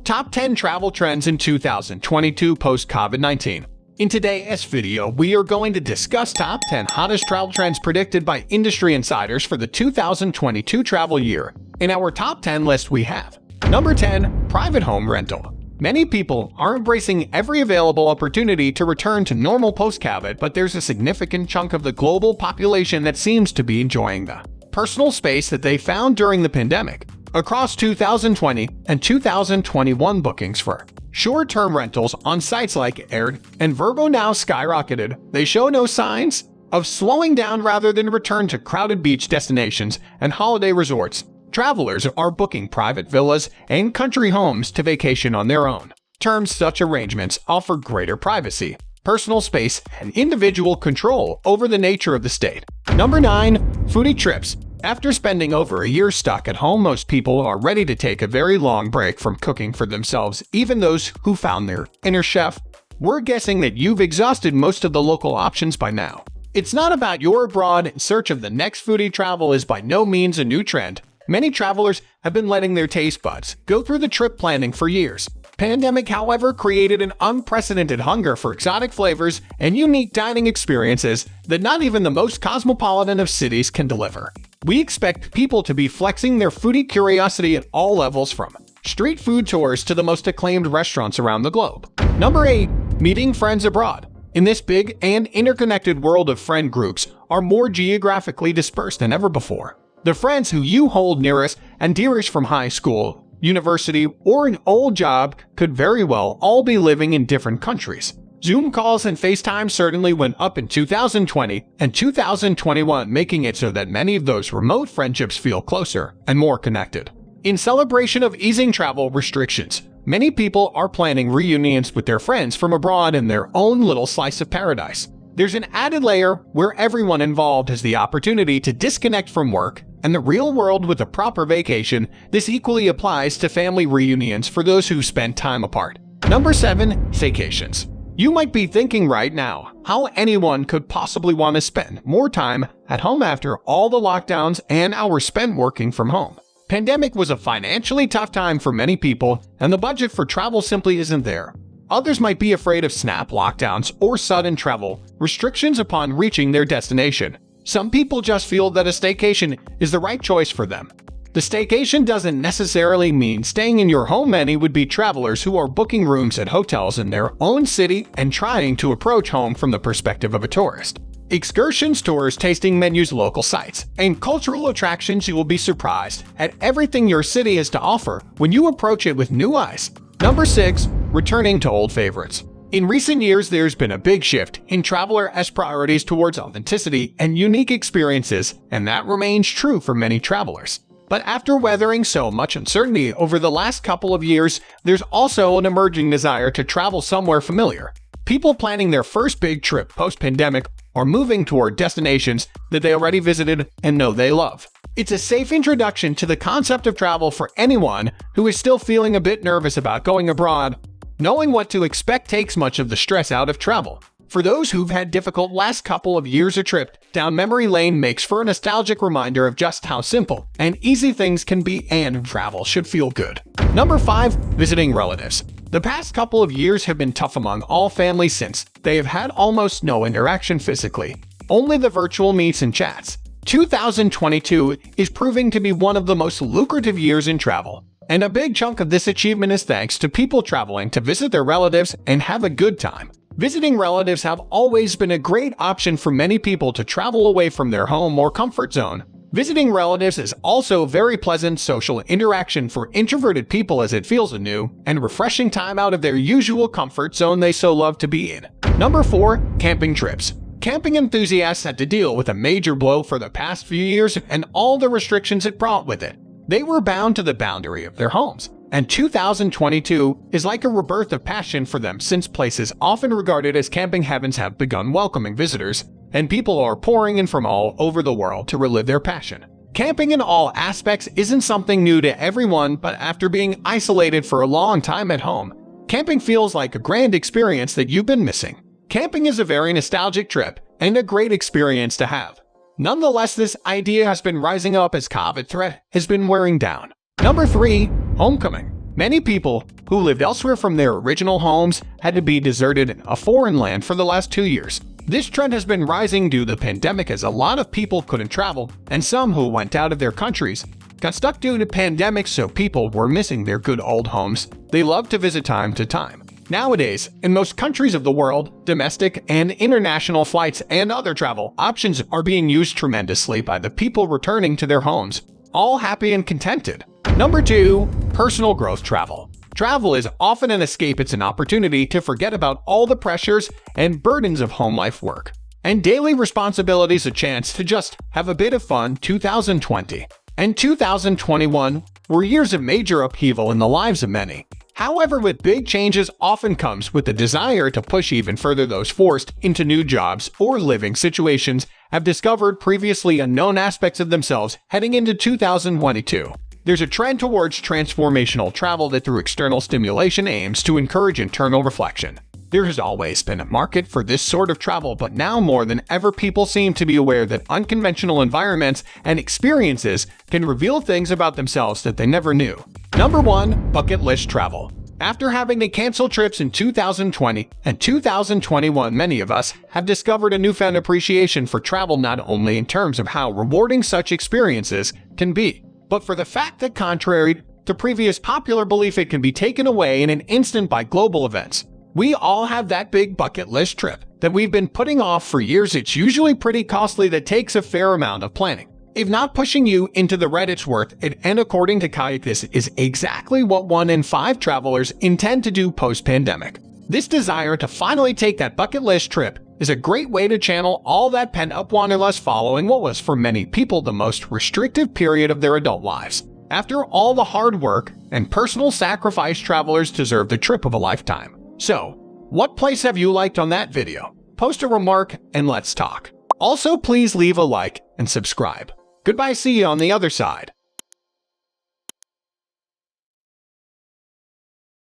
Top 10 Travel Trends in 2022 post-COVID-19. In today's video, we are going to discuss top 10 hottest travel trends predicted by industry insiders for the 2022 travel year. In our top 10 list we have Number 10. Private Home Rental. Many people are embracing every available opportunity to return to normal post-COVID, but there's a significant chunk of the global population that seems to be enjoying the personal space that they found during the pandemic. Across 2020 and 2021, bookings for short-term rentals on sites like Airbnb and Vrbo now skyrocketed. They show no signs of slowing down, rather than return to crowded beach destinations and holiday resorts. Travelers are booking private villas and country homes to vacation on their own terms. Such arrangements offer greater privacy, personal space, and individual control over the nature of the state. Number 9. Foodie trips. After spending over a year stuck at home, most people are ready to take a very long break from cooking for themselves, even those who found their inner chef. We're guessing that you've exhausted most of the local options by now. It's not about you're abroad in search of the next foodie. Travel is by no means a new trend. Many travelers have been letting their taste buds go through the trip planning for years. Pandemic, however, created an unprecedented hunger for exotic flavors and unique dining experiences that not even the most cosmopolitan of cities can deliver. We expect people to be flexing their foodie curiosity at all levels, from street food tours to the most acclaimed restaurants around the globe. Number 8. Meeting friends abroad. In this big and interconnected world of friend groups are more geographically dispersed than ever before. The friends who you hold nearest and dearest from high school, university, or an old job could very well all be living in different countries. Zoom calls and FaceTime certainly went up in 2020 and 2021, making it so that many of those remote friendships feel closer and more connected. In celebration of easing travel restrictions, many people are planning reunions with their friends from abroad in their own little slice of paradise. There's an added layer where everyone involved has the opportunity to disconnect from work and the real world with a proper vacation. This equally applies to family reunions for those who spend time apart. Number 7. Staycations. You might be thinking right now how anyone could possibly want to spend more time at home after all the lockdowns and hours spent working from home. Pandemic was a financially tough time for many people, and the budget for travel simply isn't there. Others might be afraid of snap lockdowns or sudden travel restrictions upon reaching their destination. Some people just feel that a staycation is the right choice for them. The staycation doesn't necessarily mean staying in your home. Many would-be travelers who are booking rooms at hotels in their own city and trying to approach home from the perspective of a tourist. Excursions, tours, tasting menus, local sites, and cultural attractions. You will be surprised at everything your city has to offer when you approach it with new eyes. Number 6. Returning to old favorites. In recent years, there's been a big shift in travelers' priorities towards authenticity and unique experiences, and that remains true for many travelers. But after weathering so much uncertainty over the last couple of years, there's also an emerging desire to travel somewhere familiar. People planning their first big trip post-pandemic are moving toward destinations that they already visited and know they love. It's a safe introduction to the concept of travel for anyone who is still feeling a bit nervous about going abroad. Knowing what to expect takes much of the stress out of travel. For those who've had difficult last couple of years, a trip down memory lane makes for a nostalgic reminder of just how simple and easy things can be, and travel should feel good. Number 5. Visiting relatives. The past couple of years have been tough among all families since they have had almost no interaction physically, only the virtual meets and chats. 2022 is proving to be one of the most lucrative years in travel, and a big chunk of this achievement is thanks to people traveling to visit their relatives and have a good time. Visiting relatives have always been a great option for many people to travel away from their home or comfort zone. Visiting relatives is also a very pleasant social interaction for introverted people, as it feels a new and refreshing time out of their usual comfort zone they so love to be in. Number 4. Camping trips. Camping enthusiasts had to deal with a major blow for the past few years and all the restrictions it brought with it. They were bound to the boundary of their homes, and 2022 is like a rebirth of passion for them, since places often regarded as camping heavens have begun welcoming visitors, and people are pouring in from all over the world to relive their passion. Camping in all aspects isn't something new to everyone, but after being isolated for a long time at home, camping feels like a grand experience that you've been missing. Camping is a very nostalgic trip and a great experience to have. Nonetheless, this idea has been rising up as COVID threat has been wearing down. Number 3. Homecoming. Many people who lived elsewhere from their original homes had to be deserted in a foreign land for the last 2 years. This trend has been rising due to the pandemic as a lot of people couldn't travel, and some who went out of their countries got stuck due to pandemic, so people were missing their good old homes they loved to visit time to time. Nowadays, in most countries of the world, domestic and international flights and other travel options are being used tremendously by the people returning to their homes, all happy and contented. Number 2. Personal growth travel. Travel is often an escape. It's an opportunity to forget about all the pressures and burdens of home life, work, and daily responsibilities, a chance to just have a bit of fun. 2020 and 2021 were years of major upheaval in the lives of many. However, with big changes often comes with the desire to push even further. Those forced into new jobs or living situations have discovered previously unknown aspects of themselves heading into 2022. There's a trend towards transformational travel that through external stimulation aims to encourage internal reflection. There has always been a market for this sort of travel, but now more than ever people seem to be aware that unconventional environments and experiences can reveal things about themselves that they never knew. Number 1. Bucket list travel. After having to cancel trips in 2020 and 2021, many of us have discovered a newfound appreciation for travel, not only in terms of how rewarding such experiences can be, but for the fact that contrary to previous popular belief, it can be taken away in an instant by global events. We all have that big bucket list trip that we've been putting off for years. It's usually pretty costly, that takes a fair amount of planning. If not pushing you into the red, it's worth it. And according to Kayak, this is exactly what 1 in 5 travelers intend to do post-pandemic. This desire to finally take that bucket list trip is a great way to channel all that pent-up wanderlust following what was for many people the most restrictive period of their adult lives. After all the hard work and personal sacrifice, travelers deserve the trip of a lifetime. So, what place have you liked on that video? Post a remark and let's talk. Also, please leave a like and subscribe. Goodbye, see you on the other side.